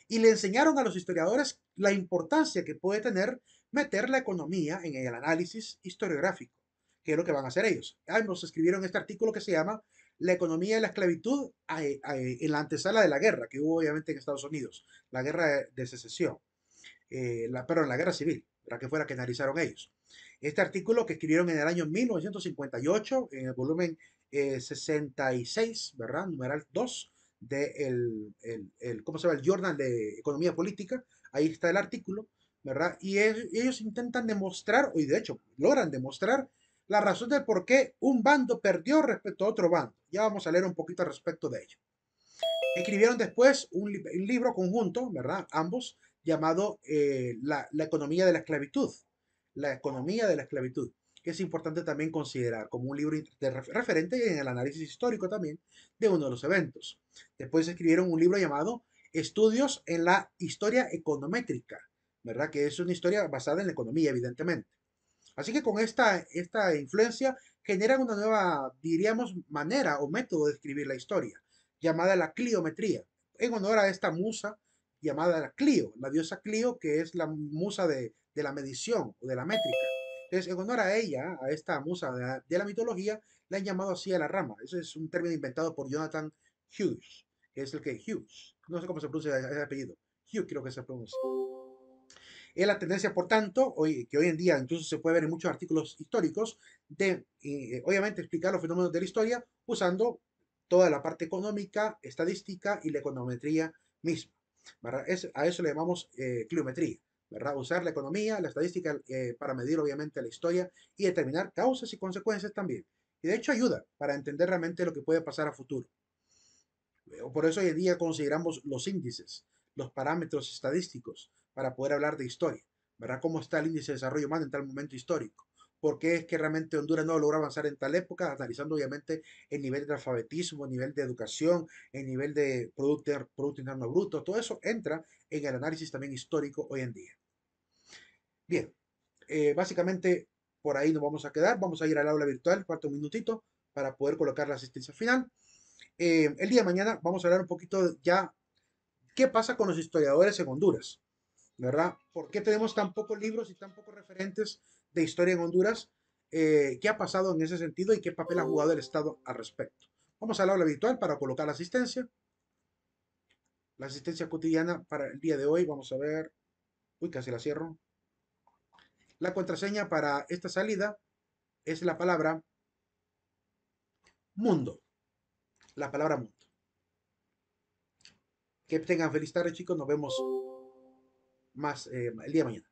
Y le enseñaron a los historiadores la importancia que puede tener meter la economía en el análisis historiográfico, que es lo que van a hacer ellos. Ambos escribieron este artículo que se llama La economía y la esclavitud en la antesala de la guerra, que hubo obviamente en Estados Unidos, la guerra de secesión, perdón, la guerra civil, la que fuera que analizaron ellos. Este artículo que escribieron en el año 1958, en el volumen 66, ¿verdad? Numeral 2 de ¿cómo se llama? El Journal de Economía Política. Ahí está el artículo, ¿verdad? Y ellos intentan demostrar, y de hecho logran demostrar la razón del por qué un bando perdió respecto a otro bando. Ya vamos a leer un poquito al respecto de ello. Escribieron después un libro conjunto, ¿verdad? Ambos, llamado la economía de la esclavitud. La economía de la esclavitud, que es importante también considerar como un libro referente en el análisis histórico también de uno de los eventos. Después escribieron un libro llamado Estudios en la historia econométrica, ¿verdad? Que es una historia basada en la economía, evidentemente. Así que con esta influencia generan una nueva, diríamos, manera o método de escribir la historia, llamada la cliometría, en honor a esta musa llamada la Clio, la diosa Clio, que es la musa de la medición o de la métrica. Entonces, en honor a ella, a esta musa de la mitología, le han llamado así a la rama. Ese es un término inventado por Jonathan Hughes, que es el que Hughes, no sé cómo se pronuncia ese apellido, Hughes creo que se pronuncia. Es la tendencia, por tanto, que hoy en día incluso se puede ver en muchos artículos históricos, de obviamente explicar los fenómenos de la historia usando toda la parte económica, estadística y la econometría misma. ¿Verdad? A eso le llamamos cliometría. ¿Verdad? Usar la economía, la estadística para medir obviamente la historia y determinar causas y consecuencias también. Y de hecho ayuda para entender realmente lo que puede pasar a futuro. Por eso hoy en día consideramos los índices, los parámetros estadísticos para poder hablar de historia, ¿verdad? ¿Cómo está el índice de desarrollo humano en tal momento histórico? ¿Por qué es que realmente Honduras no logró avanzar en tal época? Analizando obviamente el nivel de alfabetismo, el nivel de educación, el nivel de Producto Interno Bruto, todo eso entra en el análisis también histórico hoy en día. Bien, básicamente por ahí nos vamos a quedar, vamos a ir al aula virtual, falta un minutito para poder colocar la asistencia final. El día de mañana vamos a hablar un poquito ya qué pasa con los historiadores en Honduras, ¿verdad? ¿Por qué tenemos tan pocos libros y tan pocos referentes de historia en Honduras? ¿Qué ha pasado en ese sentido y qué papel ha jugado el Estado al respecto? Vamos al aula habitual para colocar la asistencia cotidiana para el día de hoy. Vamos a ver, uy, casi la cierro. La contraseña para esta salida es la palabra mundo, la palabra mundo. Que tengan feliz tarde, chicos. Nos vemos más el día de mañana.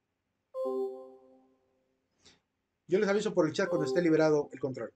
Yo les aviso por el chat cuando esté liberado el control.